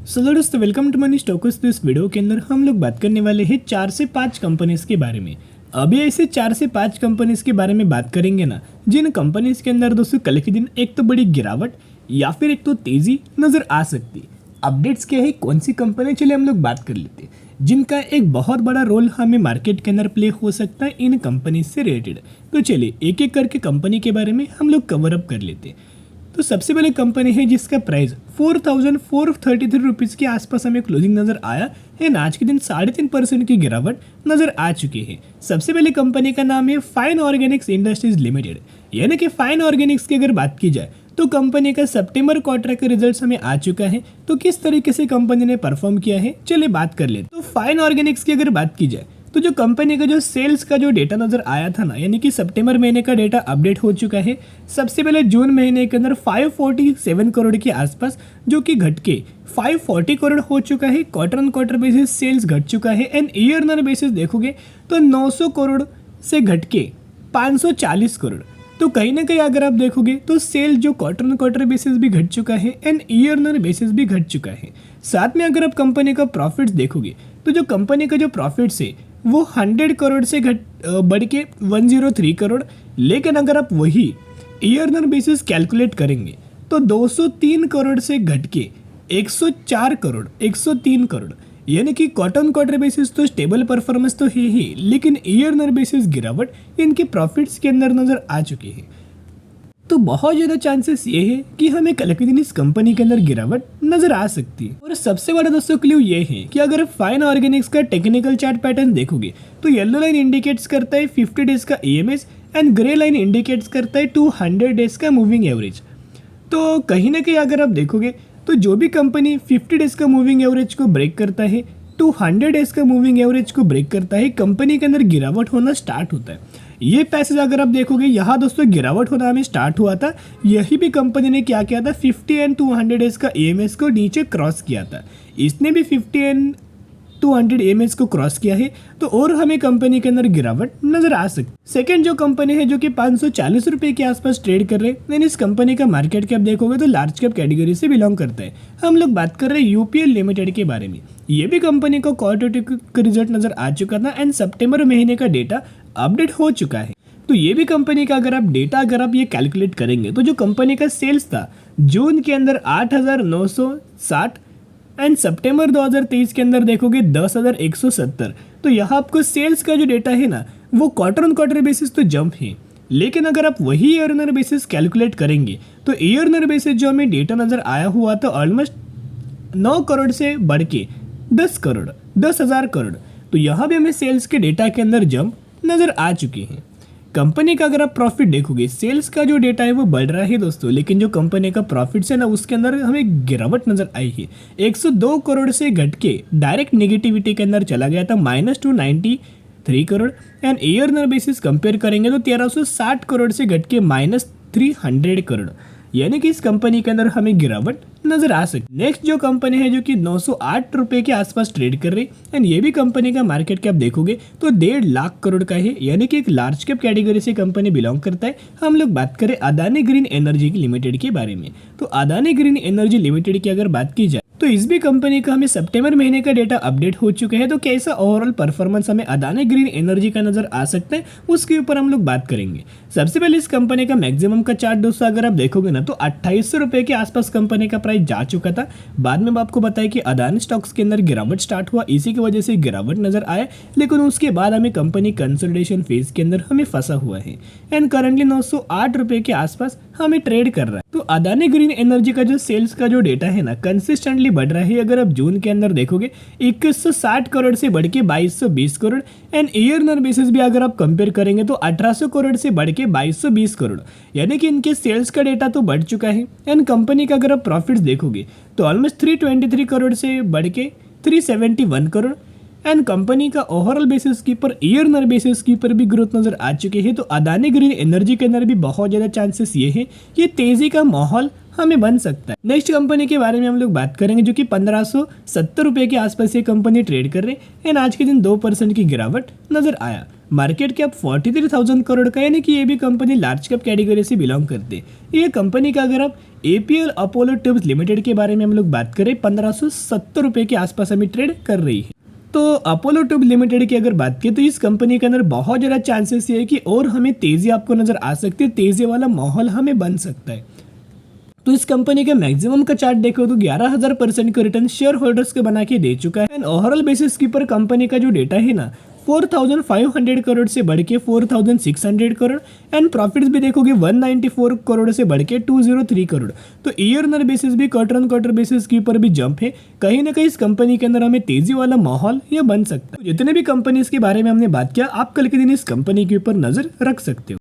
दोस्तों welcome to money stocks. तो इस वीडियो के अंदर हम लोग बात करने वाले हैं 4 से 5 कंपनीज के बारे में। अभी ऐसे 4 से 5 कंपनीज के बारे में बात करेंगे ना, जिन कंपनीज के अंदर दोस्तों कल के दिन एक तो बड़ी गिरावट या फिर एक तो तेजी नजर आ सकती। अपडेट्स क्या है, कौन सी कंपनी, चलिए हम लोग बात कर लेते हैं जिनका एक बहुत बड़ा रोल हमें मार्केट के अंदर प्ले हो सकता है इन कंपनीज से रिलेटेड। तो चलिए एक एक करके कंपनी के बारे में हम लोग कवर अप कर लेते हैं। तो सबसे पहले कंपनी है जिसका प्राइस 4433 रुपीज़ के आसपास हमें क्लोजिंग नजर आया है। आज के दिन 3.5% की गिरावट नजर आ चुकी है। सबसे पहले कंपनी का नाम है फाइन ऑर्गेनिक्स इंडस्ट्रीज लिमिटेड, यानी कि फाइन ऑर्गेनिक्स की अगर बात की जाए तो कंपनी का सितंबर क्वार्टर का रिजल्ट्स हमें आ चुका है। तो किस तरीके से कंपनी ने परफॉर्म किया है चलिए बात कर लेते। तो फाइन ऑर्गेनिक्स की अगर बात की जाए तो जो कंपनी का जो सेल्स का जो डेटा नजर आया था ना, यानी कि सितंबर महीने का डेटा अपडेट हो चुका है। सबसे पहले जून महीने के अंदर 547 करोड़ के आसपास, जो कि घट के 540 करोड़ हो चुका है। Quarter on quarter basis sales घट चुका है। एंड ईयर ऑन बेसिस देखोगे तो 900 करोड़ से घट के 540 करोड़। तो कहीं ना कहीं अगर आप देखोगे तो सेल जो क्वार्टर ऑन क्वार्टर बेसिस भी घट चुका है एंड ईयर ऑन बेसिस भी घट चुका है। साथ में अगर आप कंपनी का प्रॉफिट्स देखोगे तो जो कंपनी का जो प्रॉफिट्स है वो 100 करोड़ से बढ़ के 103 करोड़, लेकिन अगर आप वही ईयर ऑन बेसिस कैलकुलेट करेंगे तो 203 करोड़ से घट के 104 करोड़ 103 करोड़, यानी कि क्वार्टर ऑन क्वार्टर बेसिस तो स्टेबल परफॉर्मेंस तो है ही, लेकिन ईयर ऑन बेसिस गिरावट इनके प्रॉफिट्स के अंदर नजर आ चुकी है। तो बहुत ज़्यादा चांसेस ये है कि हमें कल के दिन इस कंपनी के अंदर गिरावट नजर आ सकती है। और सबसे बड़ा दोस्तों क्लू ये है कि अगर आप फाइन ऑर्गेनिक्स का टेक्निकल चार्ट पैटर्न देखोगे तो येलो लाइन इंडिकेट्स करता है 50 डेज का EMS and grey line indicates करता है 200 डेज का मूविंग एवरेज। तो कहीं ना कहीं अगर आप देखोगे तो जो भी कंपनी 50 डेज का मूविंग एवरेज को ब्रेक करता है, 200 डेज का मूविंग एवरेज को ब्रेक करता है, कंपनी के अंदर गिरावट होना स्टार्ट होता है। ये पैसेज अगर आप देखोगे यहाँ दोस्तों गिरावट होना हमें स्टार्ट हुआ था। यही भी कंपनी ने क्या किया था, 50 एंड 200 डेज का ईएमएस को नीचे क्रॉस किया था। इसने भी 50 एंड 200 एमएस को क्रॉस किया है, तो और हमें कंपनी के अंदर गिरावट नजर आ सकती। सेकंड जो कंपनी है जो कि 540 रुपए के आसपास ट्रेड कर रहे हैं, इस कंपनी का मार्केट कैप देखोगे तो लार्ज कैप कैटेगरी से बिलोंग करता है। हम लोग बात कर रहे हैं यूपीएल लिमिटेड के बारे में। ये भी कंपनी को क्वार्टर का रिजल्ट नजर आ चुका था एंड सितंबर महीने का डेटा अपडेट हो चुका है। तो ये भी कंपनी का अगर आप ये कैलकुलेट करेंगे तो जो कंपनी का सेल्स था जून के अंदर 8,960 एंड सितंबर 2023 के अंदर देखोगे 10,170। तो यहाँ आपको सेल्स का जो डेटा है ना वो क्वार्टर ऑन क्वार्टर बेसिस तो जंप है, लेकिन अगर आप वही ईयर ऑन बेसिस कैलकुलेट करेंगे तो ईयर ऑन बेसिस जो हमें डेटा नजर आया हुआ था ऑलमोस्ट 9 करोड़ से बढ़ के 10,000 करोड़। तो यहाँ भी हमें सेल्स के डेटा के अंदर जंप नजर आ चुकी है। कंपनी का अगर आप प्रॉफिट देखोगे, सेल्स का जो डेटा है वो बढ़ रहा है दोस्तों, लेकिन जो कंपनी का प्रॉफिट्स है ना उसके अंदर हमें गिरावट नजर आई है। 102 करोड़ से घट के डायरेक्ट नेगेटिविटी के अंदर चला गया था -293 crore and year on basis compare करेंगे तो 1360 करोड़ से घट के -300 करोड़, यानी कि इस कंपनी के अंदर हमें गिरावट नजर आ सकती। नेक्स्ट जो कंपनी है जो कि 908 रुपए के आसपास ट्रेड कर रही एंड ये भी कंपनी का मार्केट कैप देखोगे तो 1.5 लाख करोड़ का है, यानी कि एक लार्ज कैप कैटेगरी से कंपनी बिलोंग करता है। हम लोग बात करें अदानी ग्रीन एनर्जी लिमिटेड के बारे में। तो अदानी ग्रीन एनर्जी लिमिटेड की अगर बात की जाए तो इस भी कंपनी का हमें सितंबर महीने का डेटा अपडेट हो चुका है। तो कैसा ओवरऑल परफॉर्मेंस हमें अदानी ग्रीन एनर्जी का नजर आ सकता है उसके ऊपर हम लोग बात करेंगे। सबसे पहले इस कंपनी का मैक्सिमम का चार्ट दोस्तों अगर आप देखोगे ना तो 2800 रुपए के आसपास कंपनी का प्राइस जा चुका था। बाद में आपको बताया कि अदानी स्टॉक्स के अंदर गिरावट स्टार्ट हुआ, इसी की वजह से गिरावट नजर आया, लेकिन उसके बाद हमें कंपनी कंसोलिडेशन फेज के अंदर हमें फंसा हुआ है एंड करंटली 908 रुपए के आसपास हमें ट्रेड कर रहा है। तो अदानी ग्रीन एनर्जी का जो सेल्स का जो डेटा है ना कंसिस्टेंटली बढ़ रहा है। अगर आप जून के अंदर देखोगे 2160 करोड़ से बढ़ के 2220 crore and year on basis भी अगर आप कंपेयर करेंगे तो 1800 करोड़ से बढ़ के 2220 करोड़, यानी कि इनके सेल्स का डेटा तो बढ़ चुका है। एंड कंपनी का अगर आप प्रॉफिट्स देखोगे तो ऑलमोस्ट 323 करोड़ से बढ़ के 371 करोड़ एंड कंपनी का ओवरऑल बेसिस के ऊपर ईयर ऑन बेसिस के ऊपर भी ग्रोथ नजर आ चुके हैं। तो अदानी ग्रीन एनर्जी के अंदर भी बहुत ज़्यादा चांसेस ये है कि तेज़ी का माहौल हमें बन सकता है। नेक्स्ट कंपनी के बारे में हम लोग बात करेंगे जो कि 1570 रुपये के आसपास ये कंपनी ट्रेड कर रही है एंड आज के दिन 2% की गिरावट नजर आया। मार्केट कैप 43,000 करोड़ का, यानी कि ये भी कंपनी लार्ज कैप कैटेगरी से बिलोंग करते हैं। ये कंपनी का अगर आप APL अपोलो ट्यूब्स लिमिटेड के बारे में हम लोग बात करें 1570 रुपये के आसपास अभी ट्रेड कर रही है। तो अपोलो ट्यूब लिमिटेड की अगर बात करें तो इस कंपनी के अंदर बहुत ज़्यादा चांसेस ये है कि और हमें तेज़ी आपको नज़र आ सकती है, तेज़ी वाला माहौल हमें बन सकता है। तो इस कंपनी का मैक्सिमम का चार्ट देखो तो 11,000% का रिटर्न शेयर होल्डर्स को बना के दे चुका है एंड ओवरऑल बेसिस के ऊपर कंपनी का जो डेटा है ना 4,500 करोड़ से बढ़ के 4,600 करोड़ एंड प्रॉफिट्स भी देखोगे 194 करोड़ से बढ़ के 203 करोड़। तो ईयर ऑन बेसिस भी क्वार्टर ऑन क्वार्टर बेसिस के ऊपर भी जंप है। कहीं ना कहीं इस कंपनी के अंदर हमें तेजी वाला माहौल यह बन सकता है। जितने भी कंपनीज के बारे में हमने बात किया, आप कल के दिन इस कंपनी के ऊपर नजर रख सकते हो।